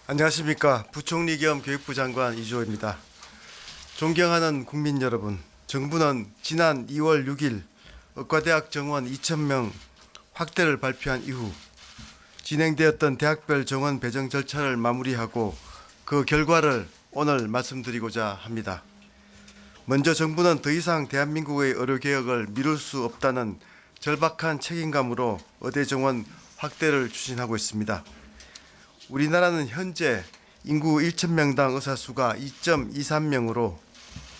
안녕하십니까. 부총리 겸 교육부 장관 이주호입니다. 존경하는 국민 여러분, 정부는 지난 2월 6일 의과대학 정원 2,000명 확대를 발표한 이후 진행되었던 대학별 정원 배정 절차를 마무리하고 그 결과를 오늘 말씀드리고자 합니다. 먼저 정부는 더 이상 대한민국의 의료개혁을 미룰 수 없다는 절박한 책임감으로 의대 정원 확대를 추진하고 있습니다. 우리나라는 현재 인구 1,000명당 의사 수가 2.23명으로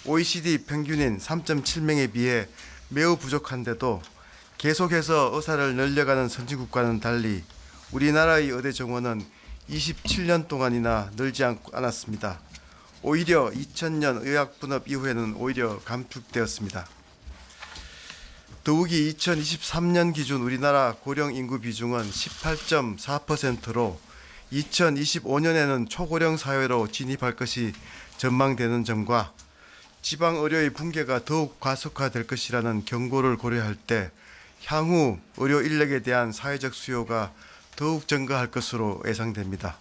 OECD 평균인 3.7명에 비해 매우 부족한데도 계속해서 의사를 늘려가는 선진국과는 달리 우리나라의 의대 정원은 27년 동안이나 늘지 않았습니다. 오히려 2000년 의학분업 이후에는 오히려 감축되었습니다. 더욱이 2023년 기준 우리나라 고령 인구 비중은 18.4%로 2025년에는 초고령 사회로 진입할 것이 전망되는 점과 지방 의료의 붕괴가 더욱 가속화될 것이라는 경고를 고려할 때 향후 의료 인력에 대한 사회적 수요가 더욱 증가할 것으로 예상됩니다.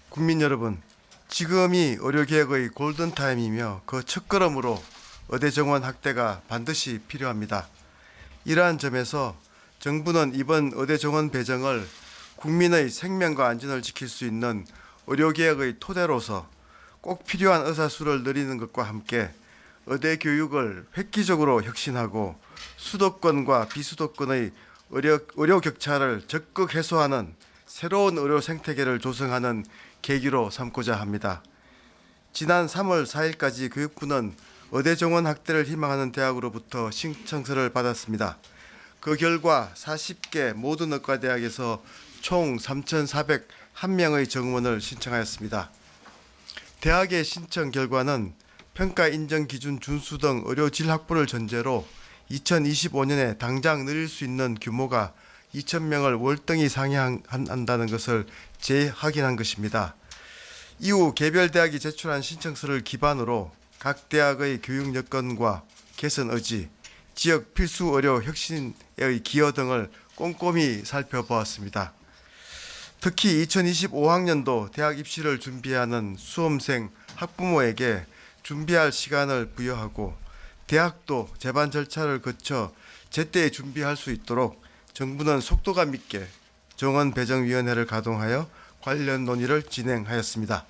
국민 여러분, 지금이 의료개혁의 골든타임이며 그 첫걸음으로 의대 정원 확대가 반드시 필요합니다. 이러한 점에서 정부는 이번 의대 정원 배정을 국민의 생명과 안전을 지킬 수 있는 의료개혁의 토대로서 꼭 필요한 의사 수를 늘리는 것과 함께 의대 교육을 획기적으로 혁신하고 수도권과 비수도권의 의료 격차를 적극 해소하는 새로운 의료 생태계를 조성하는 계기로 삼고자 합니다. 지난 3월 4일까지 교육부는 의대 정원 확대를 희망하는 대학으로부터 신청서를 받았습니다. 그 결과 40개 모든 의과대학에서 총 3,401명의 정원을 신청하였습니다. 대학의 신청 결과는 평가 인정 기준 준수 등 의료 질 확보를 전제로 2025년에 당장 늘릴 수 있는 규모가 2,000명을 월등히 상회한다는 것을 재확인한 것입니다. 이후 개별 대학이 제출한 신청서를 기반으로 각 대학의 교육 여건과 개선 의지, 지역 필수 의료 혁신의 기여 등을 꼼꼼히 살펴보았습니다. 특히 2025학년도 대학 입시를 준비하는 수험생, 학부모에게 준비할 시간을 부여하고 대학도 제반 절차를 거쳐 제때 준비할 수 있도록 정부는 속도감 있게 정원 배정위원회를 가동하여 관련 논의를 진행하였습니다.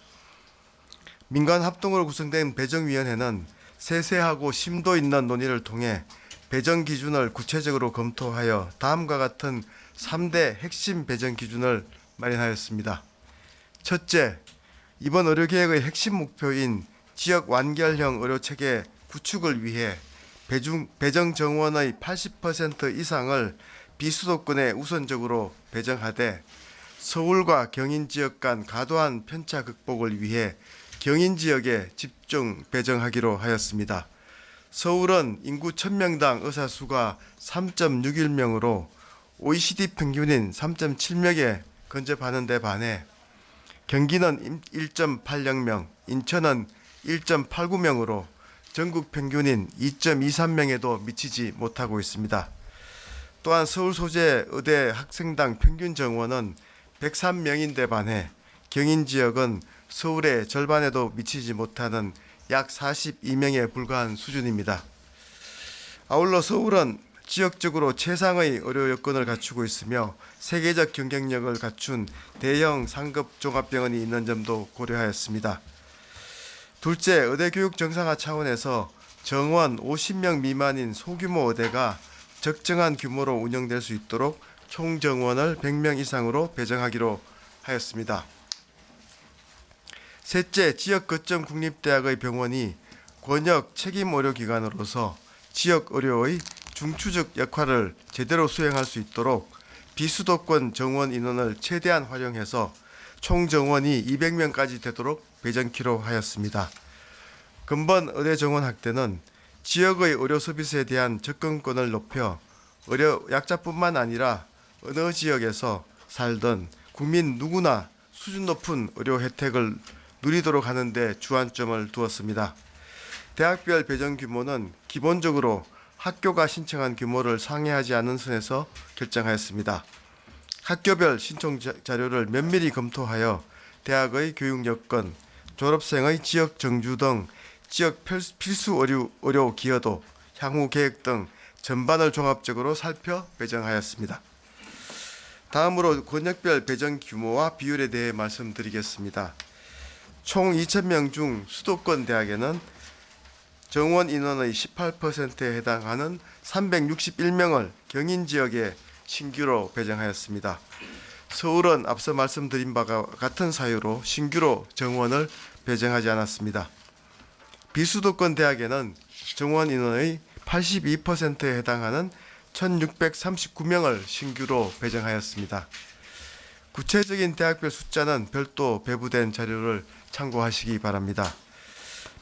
민간 합동으로 구성된 배정위원회는 세세하고 심도 있는 논의를 통해 배정 기준을 구체적으로 검토하여 다음과 같은 3대 핵심 배정 기준을 마련하였습니다. 첫째, 이번 의료개혁의 핵심 목표인 지역 완결형 의료체계 구축을 위해 배정 정원의 80% 이상을 비수도권에 우선적으로 배정하되 서울과 경인 지역 간 과도한 편차 극복을 위해 경인 지역에 집중 배정하기로 하였습니다. 서울은 인구 1,000명당 의사 수가 3.61명으로 OECD 평균인 3.7명에 근접하는 데 반해 경기는 1.80명, 인천은 1.89명으로 전국 평균인 2.23명에도 미치지 못하고 있습니다. 또한 서울 소재 의대 학생당 평균 정원은 103명인데 반해 경인 지역은 서울의 절반에도 미치지 못하는 약 42명에 불과한 수준입니다. 아울러 서울은 지역적으로 최상의 의료 여건을 갖추고 있으며 세계적 경쟁력을 갖춘 대형 상급 종합병원이 있는 점도 고려하였습니다. 둘째, 의대 교육 정상화 차원에서 정원 50명 미만인 소규모 의대가 적정한 규모로 운영될 수 있도록 총 정원을 100명 이상으로 배정하기로 하였습니다. 셋째, 지역 거점 국립대학의 병원이 권역 책임 의료기관으로서 지역 의료의 중추적 역할을 제대로 수행할 수 있도록 비수도권 정원 인원을 최대한 활용해서 총 정원이 200명까지 되도록 배정키로 하였습니다. 근본 의대 정원 확대는 지역의 의료 서비스에 대한 접근권을 높여 의료 약자뿐만 아니라 어느 지역에서 살던 국민 누구나 수준 높은 의료 혜택을 누리도록 하는 데 주안점을 두었습니다. 대학별 배정 규모는 기본적으로 학교가 신청한 규모를 상회하지 않는 선에서 결정하였습니다. 학교별 신청 자료를 면밀히 검토하여 대학의 교육 여건, 졸업생의 지역 정주 등 지역 필수 의료 기여도, 향후 계획 등 전반을 종합적으로 살펴 배정하였습니다. 다음으로 권역별 배정 규모와 비율에 대해 말씀드리겠습니다. 총 2,000명 중 수도권 대학에는 정원 인원의 18%에 해당하는 361명을 경인 지역에 신규로 배정하였습니다. 서울은 앞서 말씀드린 바와 같은 사유로 신규로 정원을 배정하지 않았습니다. 비수도권 대학에는 정원 인원의 82%에 해당하는 1,639명을 신규로 배정하였습니다. 구체적인 대학별 숫자는 별도 배부된 자료를 참고하시기 바랍니다.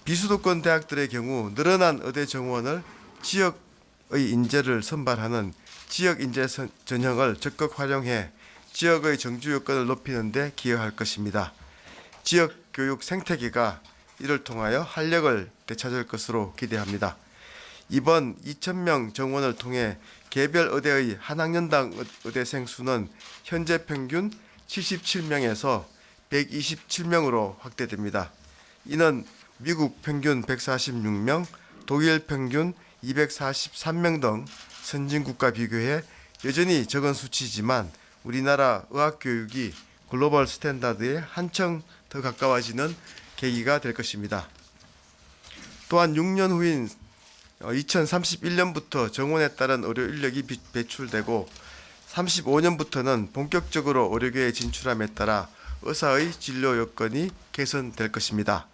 비수도권 대학들의 경우 늘어난 의대 정원을 지역의 인재를 선발하는 지역 인재 전형을 적극 활용해 지역의 정주 여건을 높이는 데 기여할 것입니다. 지역 교육 생태계가 이를 통하여 활력을 되찾을 것으로 기대합니다. 이번 2,000명 정원을 통해 개별 의대의 한 학년당 의대생 수는 현재 평균 77명에서 127명으로 확대됩니다. 이는 미국 평균 146명, 독일 평균 243명 등 선진국과 비교해 여전히 적은 수치지만 우리나라 의학교육이 글로벌 스탠다드에 한층 더 가까워지는 계기가 될 것입니다. 또한 6년 후인 2031년부터 정원에 따른 의료 인력이 배출되고 35년부터는 본격적으로 의료계에 진출함에 따라 의사의 진료 여건이 개선될 것입니다.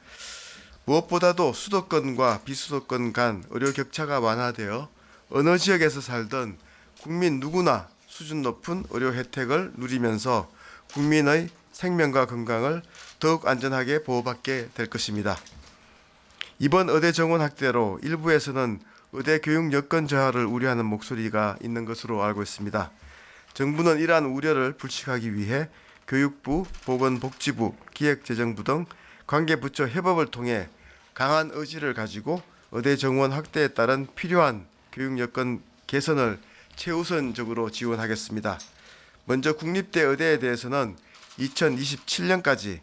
무엇보다도 수도권과 비수도권 간 의료 격차가 완화되어 어느 지역에서 살던 국민 누구나 수준 높은 의료 혜택을 누리면서 국민의 생명과 건강을 더욱 안전하게 보호받게 될 것입니다. 이번 의대 정원 확대로 일부에서는 의대 교육 여건 저하를 우려하는 목소리가 있는 것으로 알고 있습니다. 정부는 이러한 우려를 불식하기 위해 교육부, 보건복지부, 기획재정부 등 관계부처 협업을 통해 강한 의지를 가지고 의대 정원 확대에 따른 필요한 교육 여건 개선을 최우선적으로 지원하겠습니다. 먼저 국립대 의대에 대해서는 2027년까지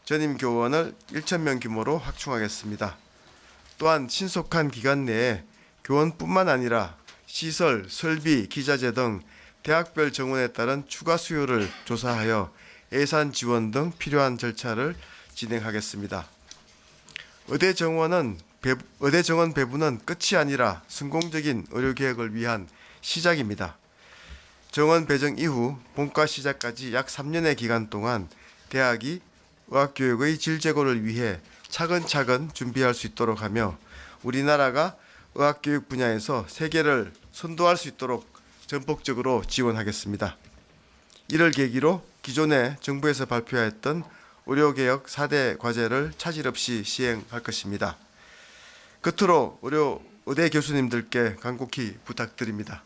전임 교원을 1,000명 규모로 확충하겠습니다. 또한 신속한 기간 내에 교원뿐만 아니라 시설, 설비, 기자재 등 대학별 정원에 따른 추가 수요를 조사하여 예산 지원 등 필요한 절차를 진행하겠습니다. 의대 정원 배부는 끝이 아니라 성공적인 의료개혁을 위한 시작입니다. 정원 배정 이후 본과 시작까지 약 3년의 기간 동안 대학이 의학교육의 질 제고를 위해 차근차근 준비할 수 있도록 하며 우리나라가 의학교육 분야에서 세계를 선도할 수 있도록 전폭적으로 지원하겠습니다. 이를 계기로 기존에 정부에서 발표했던 의료개혁 4대 과제를 차질 없이 시행할 것입니다. 끝으로 의대 교수님들께 간곡히 부탁드립니다.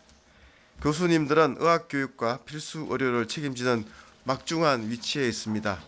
교수님들은 의학교육과 필수 의료를 책임지는 막중한 위치에 있습니다.